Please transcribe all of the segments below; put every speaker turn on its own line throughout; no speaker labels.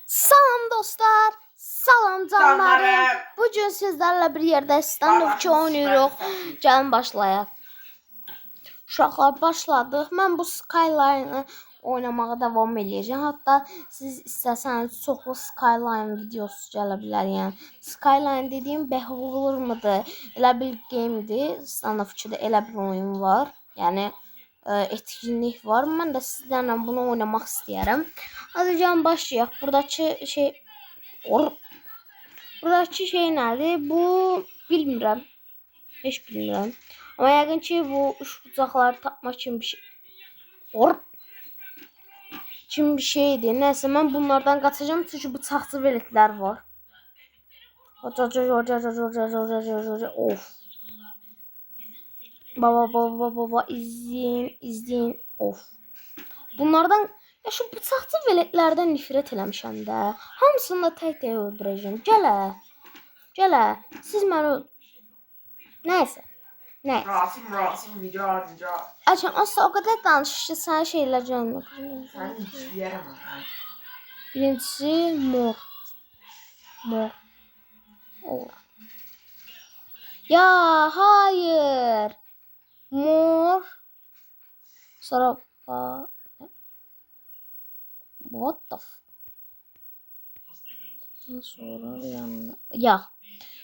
Salam dostlar, salam canlarım.
Canlarım.
Bugün sizlerle bir yerde stand-up 2 oynuyoruz. Gəlin başlayaq. Uşaqlar başladıq. Mən bu Skyline-ı oynamağa davam edəcəm. Hətta siz istəsəniz çoxlu Skyline videosu gələ bilər. Yəni Skyline dediyim Behowler mıdır? Elə bir game'dir. Stand-up 2-də elə bir oyun var. Yəni etkinlik var. Mən də sizlərlə bunu oynamaq istəyirəm. Hadi gəlin başlayaq. Buradakı şey nədir? Bu bilmirəm. Heç bilmirəm. Amma yəqin ki bu üç bucaqları tapmaq kimi bir şey. Kimi bir şeydir. Nəysə mən bunlardan qaçacağım çünki bıçaqçı veletlər var. Of. Baba izleyin. Of. Bunlardan ya şu bıçaqçı veletlərdən nifrət eləmişəm də. Hamısını da tək-tək öldürəcəm. Gələ. Siz məni Nəysə.
Rasim rica.
Açın, asla o qədər danışdı, sənə şeylər canım.
Sen hiç yerim ha.
Birincisi mor. Olur. Ya hayır. Mor. Sonra what the sonra yanına. Ya.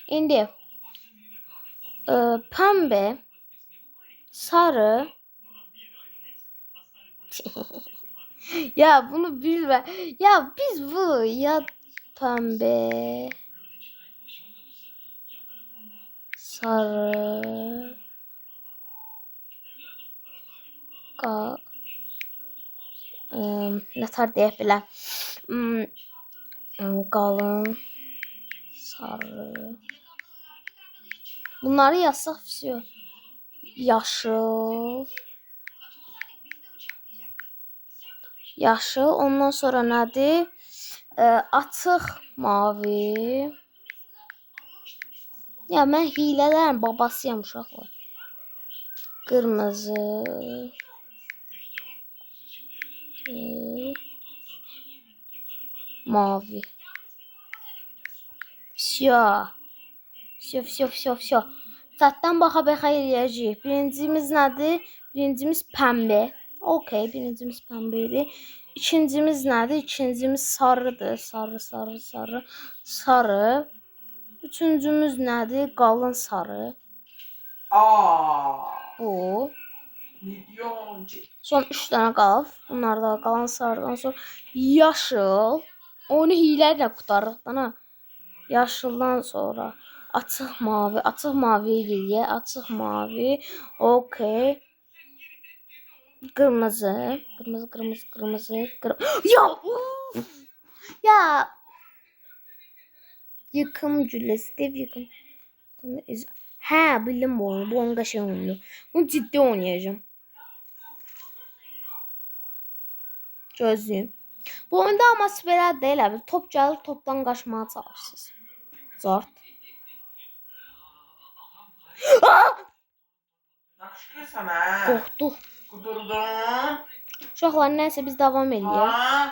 İndi pembe, sarı. Ya bunu bilme. Ya biz bu ya pembe, sarı, ne tar deyə belə. Qalın, sarı. Bunları yazsaq все. Yaşıl. Ondan sonra nədir? Açıq mavi. Ya mən hilələrin babasıyam uşaqlar. Qırmızı. Mavi. Все. Çatdan baxa eləyəcəyik. Birincimiz nədir? Birincimiz pəmbə. Okay, birincimiz pəmbə idi. İkincimiz nədir? İkincimiz sarıdır. Sarı. Üçüncümüz nədir? Qalın sarı. Bu. Son 3 dənə qalıb. Bunlar da qalan sarıdan sonra yaşıl. Onu hilələ qutarıqdan ha. Yaşıldan sonra açıq mavi eləyək. Açıq mavi. Okay. Qırmızı. Ya! Ya! Yıkım cülləsi. Dev yıkım. Hə, bildim bu oyunu. Bu oyun qəşəng oyundur. Bunu ciddi oynayacağım. Gözlüyüm. Bu oyunda ama belə deyil abi. Top gəlir, topdan qaçmağa çalışırsınız. Zart.
Nakışkırsan ha.
Qorxduq.
Kudurdun.
Uşaqlar nəysə biz davam edək.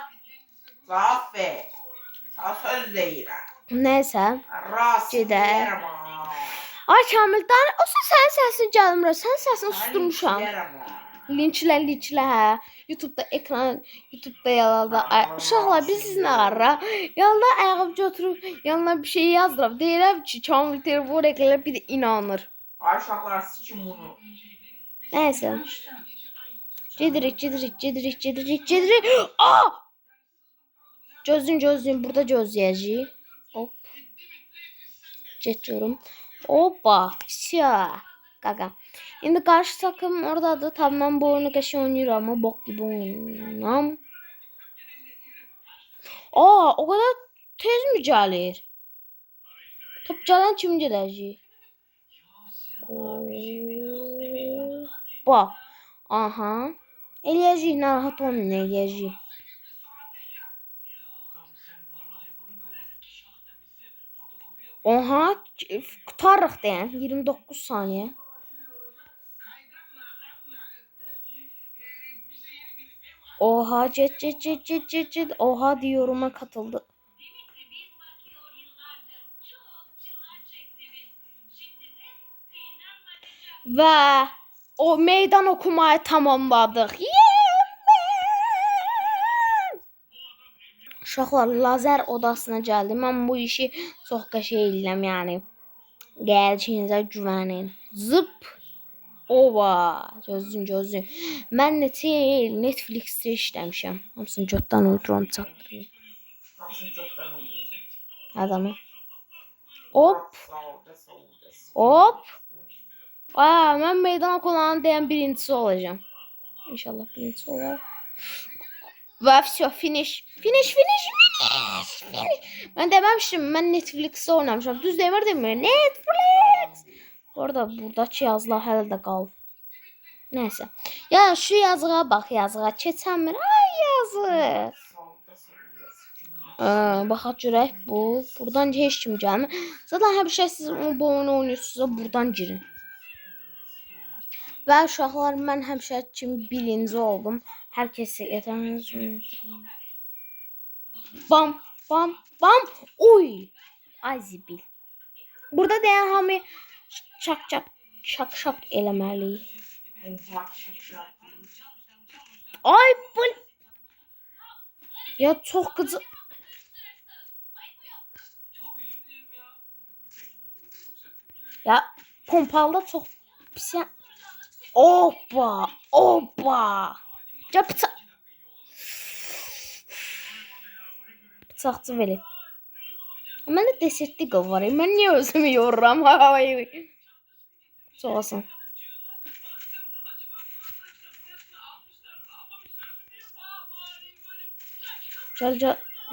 Zafer. Sana söz deyirəm.
Nəysə.
Rasim
Gedək.
yerim ha.
Ay Kamildən, o sənin səsin gəlmir. Sənin səsini susturmuşam. Linçlə hə. YouTube'da yalanlar. Uşaqlar biz nə qarra? Yalda ayağımca oturub yanına bir şey yazdırıb. Deyirəm ki, Kamil telefon eklə bir də inanır.
Ay uşaqlar sikim bunu.
Nəysə. Gedirik. Aa! Gözlüyün. Burada gözləyəcəyik. Hop. Geçiyorum. Hoppa. Fişya. Qaqa. İndi qarşı takım oradadır. Tabii mən bu oyunu qəşəng oynayıram ama bok gibi oynayıram. Aa, o kadar tez mi gəlir? Top gələn kim gedəcək? Bak. Aha. Eləyəcək, narahat olmayın, eləyəcək. Oha, tutarıq deyən 29 saniye. Oha, cet. Oha diyoruma katıldı. ve o meydan okumayı tamamladık. Uşaqlar lazer odasına gəldi. Mən bu işi çox qəşəng edirəm, yəni. Gəlişinizə güvənin. Zıp. Ova, gözün. Mən neçə il Netflix-də işləmişəm. Hamısını götdən uyduram çatdırayım.
Hamısını götdən uyduracaq.
Adamı. Hop.
Sağ ol, da sağ ol.
Hop. Aa, mən meydan okulanı deyən birincisi olacağım. İnşallah birincisi olar. Və все, finish. Mən deməmişdim, mən Netflix-də oynamışam. Düz demirdim mi? Netflix. Bu arada buradakı yazılar hələ də qalıb. Nəysə. Ya şu yazığa bax, yazığa keçənmir. Ay yazıq. Baxaq görək bu. Buradan heç kim gəlmir. Zaten həmişə siz bu oyunu oynayırsınızsa buradan girin. Və uşaqlar mən həmişə kimi birinci oldum. Hər kəsi yetirəniz. Bam. Oy. Ay zibil. Burada deyən hamı şak eləməliyik. Ay bu. Ya çox qıcı. Ya pompalıda çox pis. Opa. Ya bıçaqçı velet. Məndə desertli qov var. Mən niyə özümü yoruram? Çox asan. Gel.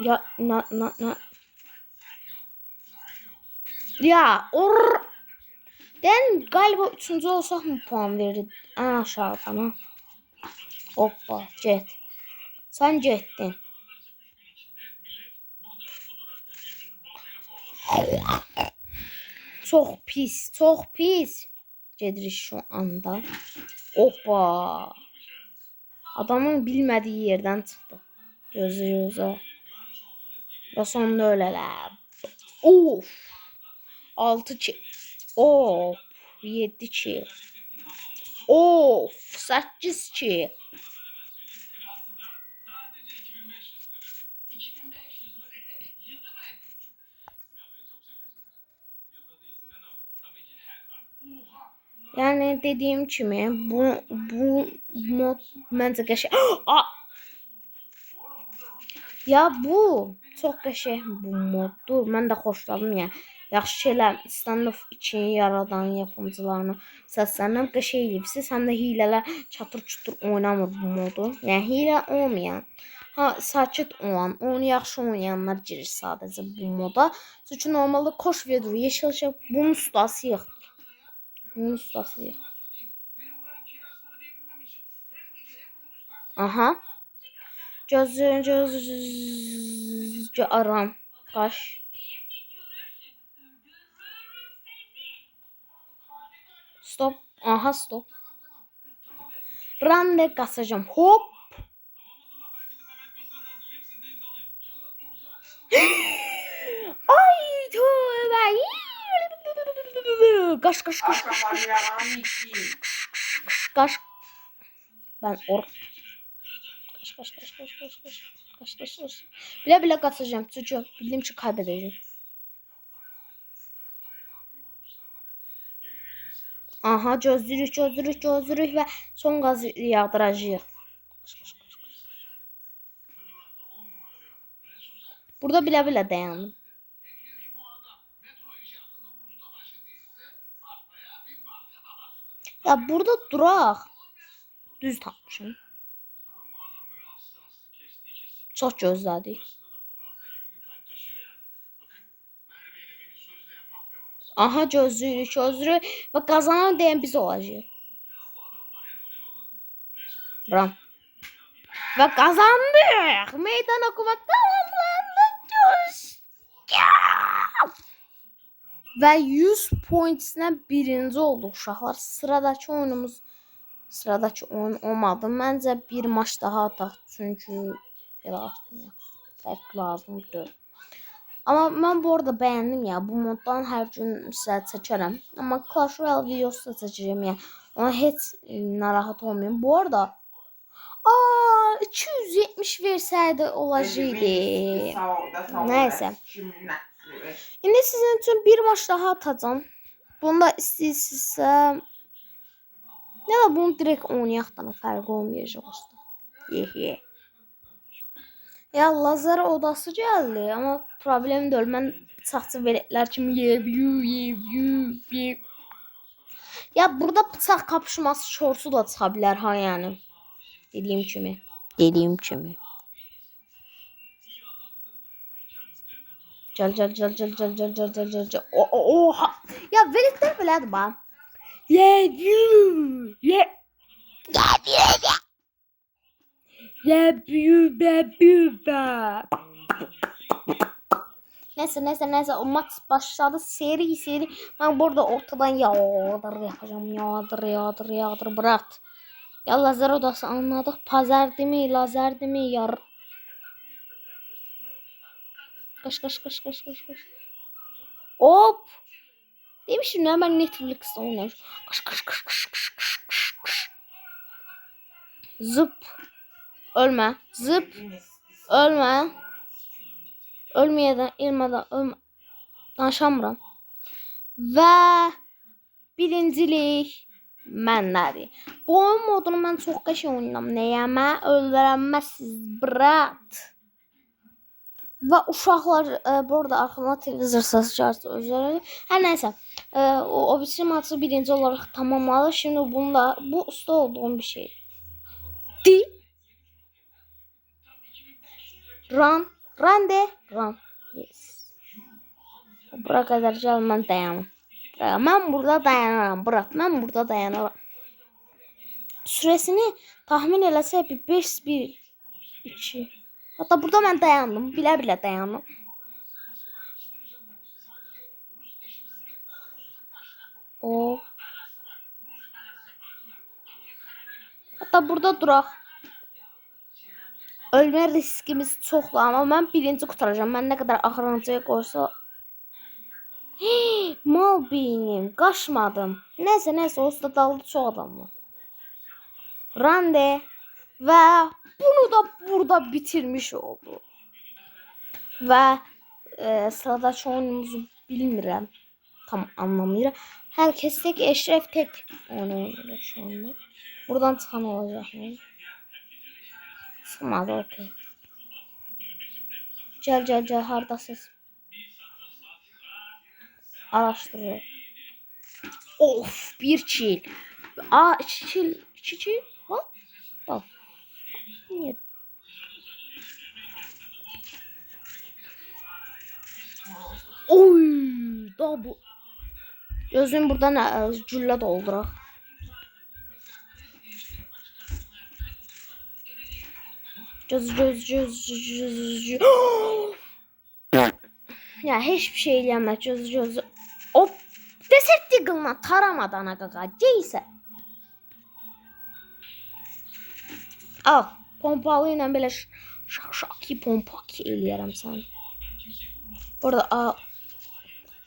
Ya Ya Den galiba 3. olsaq mı puan verir? Ən aşağıdan ha. Hoppa, get. Sən getdin. Çox pis. Gedirik şu anda. Hoppa. Adamın bilmədiyi yerdən çıxdı. Gözü. Və sonunda ölələr. Of. 6 kill. Of. 7 kill. Of. 8 kill. Yani dediğim kimi bu mod məncə qəşəng. Ya bu çox qəşəng bu moddur. Mən də xoşladım ya. Yaxşı şeylər Standoff 2-ni yaradan yapımcılarına səslənirəm. Qəşəng elibsiz. Həm də hilələr çatır-çutur oynamır bu modu. Yəni hilə olmayan, sakit olan, onu yaxşı oynayanlar girir sadəcə bu moda. Çünki normalda koş vedur, yeşil şey bunun ustası yoxdur. Aha. Göz aram. Qaş. Stop. Aha stop. Rande kasacağım. Hop. Ay tövbe. Kaş. Ben Kaç. Bile kaçacağım çocuğum. Bildiğim için kaybedeceğim. Aha gözlürük ve son gazı yağdıracağıq. Burada bile dayandım. Ya burada duraq. Düz tapmışım. Çox gözlədik. Aha gözlürük və qazanan deyən biz olacağıq. Ram. Və qazandıq. Meydan okuma tamamlandı. Və 100 pointslə birinci olduq uşaqlar. Sıradakı oyun olmadı. Məncə bir maç daha ataq. Çünki fərq lazımdır. Amma mən bu arada bəyəndim ya. Bu moddan hər gün sizə çəkərəm. Amma Clash Royale videosu da çəkəcəm ya. Ona heç narahat olmayın. Bu arada 270 versəydi olacaqdı. Nəysə. İndi sizin üçün bir maç daha atacağım. Bunu da istəyirsinizsə ya da bunu direkt oynayaqdan fərqi olmayacaq usta. Ye. Ya lazer odası gəldi, amma problem deyil. Mən bıçaqçı veletlər kimi yev. Ya burada bıçaq kapışması şorsu da çıxa bilər ha yəni. Dediyim kimi. Gel. Oha. Ya veletlər belədir ba. Neyse o maç başladı seri. Ben burada ortadan yağdır bırak. Ya lazer odası anladık. Pazar değil mi? Lazer değil mi? Yar. Kaç. Hop. Demişim ya ben Netflix'te oynuyorum. Kaç. Zıp. Ölme. Zıp. Ölme. Ölmeden. Danışamıram. Və birincilik məndədir. Bu oyun modunu mən çox qəşəng oynayıram. Nəyəmə öldürənməzsiz brat. Və uşaqlar burada arxamda televizor səsi çıxarsa özləri. Hər nəysə. O birisi maçı birinci olaraq tamamladı. Şimdi bu usta olduğum bir şey. Run. Yes. Bura qədər gəl mən dayanım. Mən burada dayanaram. Mən burada dayanaram. Süresini tahmin eləsək bir 5-1-2. Hatta burada mən dayandım. Bilə dayandım. Hatta burada duraq. Ölmə riskimiz çoxdur, amma mən birinci qutaracağım. Mən nə qədər axırıncıya qoysa mal beynim, qaçmadım. Nəysə, olsa dalda çox adam var. Rande və bunu da burada bitirmiş oldu. Və sıradakı oyunumuzu bilmirəm. Tam anlamıram. Herkes tek, Eşref tek oynuyor şu anda. Buradan çıkan olacak mı? Çıkmadı, okey. Gel, hardasız. Araştırıyor. Of, bir kill. İki kill. What the f... Niye? Oy, da bu. Gözüm buradan cüllə dolduraq. Göz. Ya hiçbir şey eləyəmə, göz. Hop, desert deagle'la taramadan qaqa, deysə. Al, pompalı ilə belə şak pompaki eləyərəm sən. Burada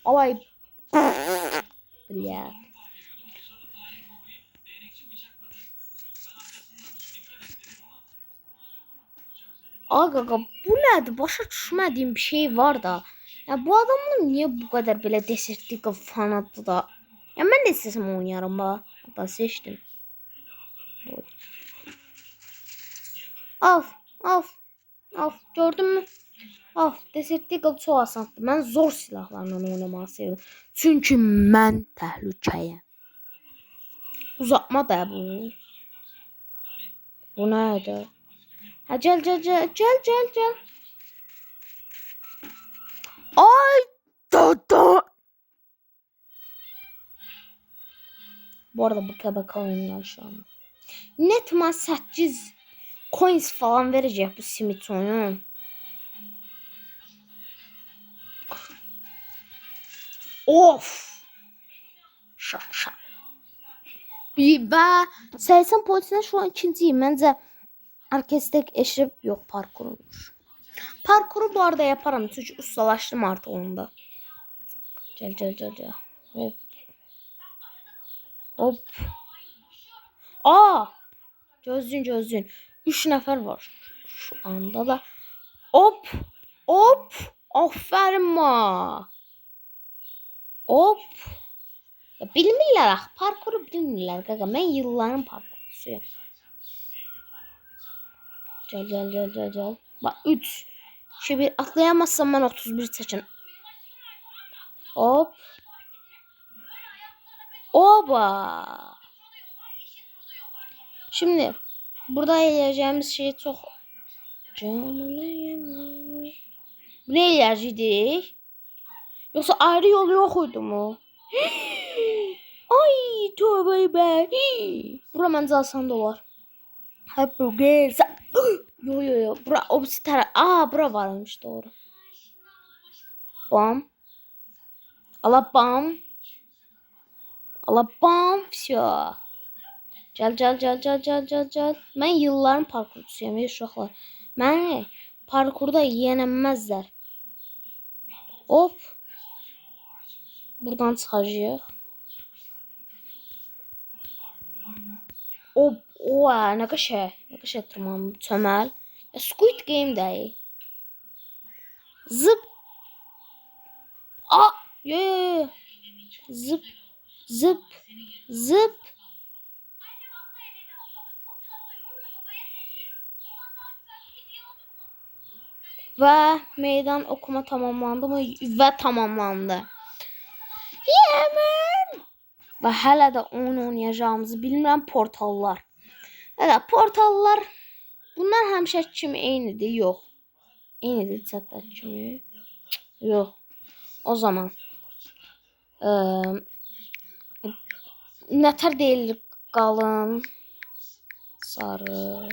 alay. Bля. Qaqa, bu nədir? Başa düşmədiyim bir şey var da. Ya bu adamın niye bu kadar belə desert deagle fanatı da? Ya mən də istəsəm oynayarım ba. Hatta seçdim. Al. Gördün mü? Al. Desert deagle çox asandır. Mən zor silahlarla oynamağı sevirəm. Çünki mən təhlükəyəm. Uzatma da bu. Bu nədir? Ha, gel. Ay da. Bu arada bu tabaka oyunlar şu an. Netman 8 coins falan verecek bu simit oyun. Of. Şak. Və 80 polisine şu an ikinciyim. Məncə herkes tek eşref yok parkur olmuş. Parkuru bu arada yaparım çünkü ustalaştım artık onda. Gel. Hop. Hop. Aa! Gözün. 3 nəfər var şu anda da. Hop. Hop. Aferin ma. Hop. Ya bilmirlər ax, parkuru bilmirlər qaqa. Mən yılların parkurçusuyum. Gel. Bak 3. 2 1 atlayamazsam ben 31 çəkin. Hop. Oba. Şimdi burada eləyəcəyimiz şey çox. Bu ne eləyəcəkdik? Yoksa ayrı yol yok idi mu? Ay tövbe be. Bura məncə asan da olar. Hamburger. Yo. Bura o birisi tərəf. Bura varmış doğru. Bam. Ala bam. Всё. Gel. Mən yılların parkurçusuyum uşaqlar. Məni parkurda yenilməzlər. Hop. Buradan çıxacağıq. Hop. Nə qəşəng tırmanım. Çöməl. Squid Game deyil. Zıp. Yo. Zıp. Ve meydan okuma tamamlandı mı? Ve tamamlandı. Yemen. Ve hələ də oyun oynayacağımızı bilmirəm portallar. Evet portallar bunlar həmişə kimi eynidir. Yox. Eynidir çatda kimi. Yox. O zaman nətər deyilir qalın sarı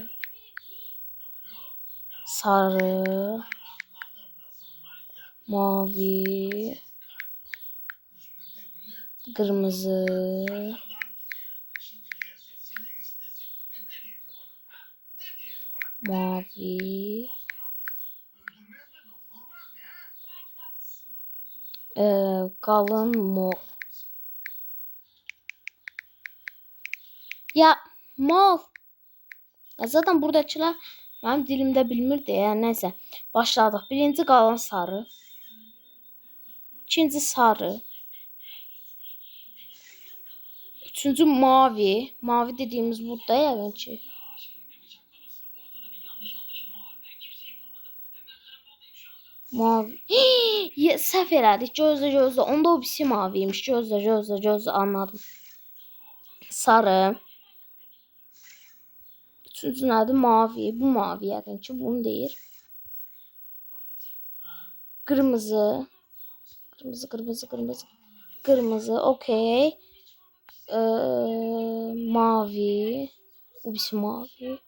mavi kırmızı mavi qalın mor. Ya mal. Ya zaten buradakiler benim dilimde bilmirdi ya. Neyse başladık. Birinci qalın sarı. İkinci sarı. Üçüncü mavi. Mavi dediğimiz burada ya ki. Mavi. Səhv elədik. Gözlə. Onda o birisi maviymiş. Gözlə. Anladım. Sarı. Üçüncü nədir? Mavi. Bu mavi yəqin ki. Bunu deyir. Kırmızı. Okey. Mavi. O birisi mavi.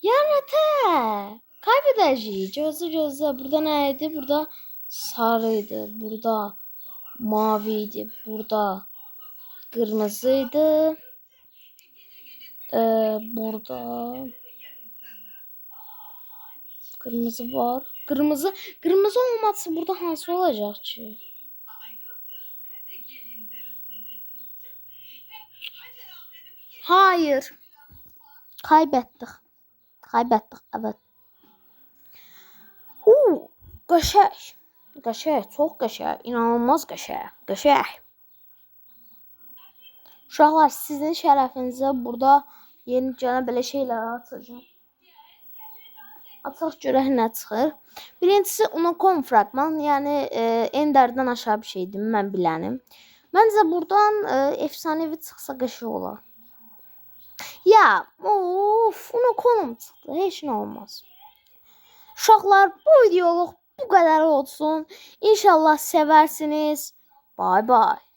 Yanete. Kaybedeceğiz. Gözlə. Burada neydi? Burada sarıydı. Burada maviydi. Burada kırmızıydı. Burada kırmızı var. Kırmızı olmazsa burada hansı olacak ki? Hayır. Kaybettik. Evet. Qəşəng, çox qəşəng, inanılmaz qəşəng. Uşaqlar sizin şərəfinizə burada yeni gələn belə şeylər atacağım. Ataq görək nə çıxır. Birincisi Unicom fragman, yəni Ender'dən aşağı bir şeydir, mən bilənim. Məncə buradan efsanevi çıxsa qəşəng olar. Ya, Unicom çıxdı, heç nə olmaz. Uşaqlar, bu videoluq bu qədər olsun. İnşallah seversiniz. Bye bye.